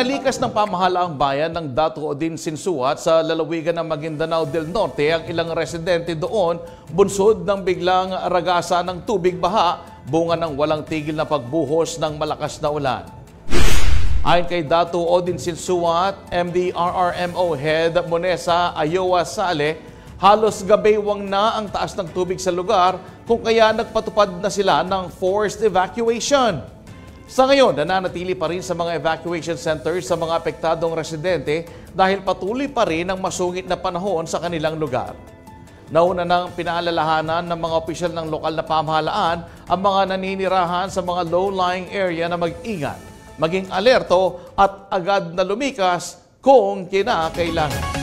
Pinalikas ng pamahalaang bayan ng Dato Odin Sinsuat sa lalawigan ng Maguindanao del Norte ang ilang residente doon bunsod ng biglang ragasa ng tubig baha bunga ng walang tigil na pagbuhos ng malakas na ulan. Ayon kay Dato Odin Sinsuat, MDRRMO Head Monesa Ayowa Sale, halos gabaywang na ang taas ng tubig sa lugar kung kaya nagpatupad na sila ng forced evacuation. Sa ngayon, nananatili pa rin sa mga evacuation centers sa mga apektadong residente dahil patuloy pa rin ang masungit na panahon sa kanilang lugar. Nauna nang pinaalalahanan ng mga opisyal ng lokal na pamahalaan ang mga naninirahan sa mga low-lying area na mag-ingat, maging alerto at agad na lumikas kung kinakailangan.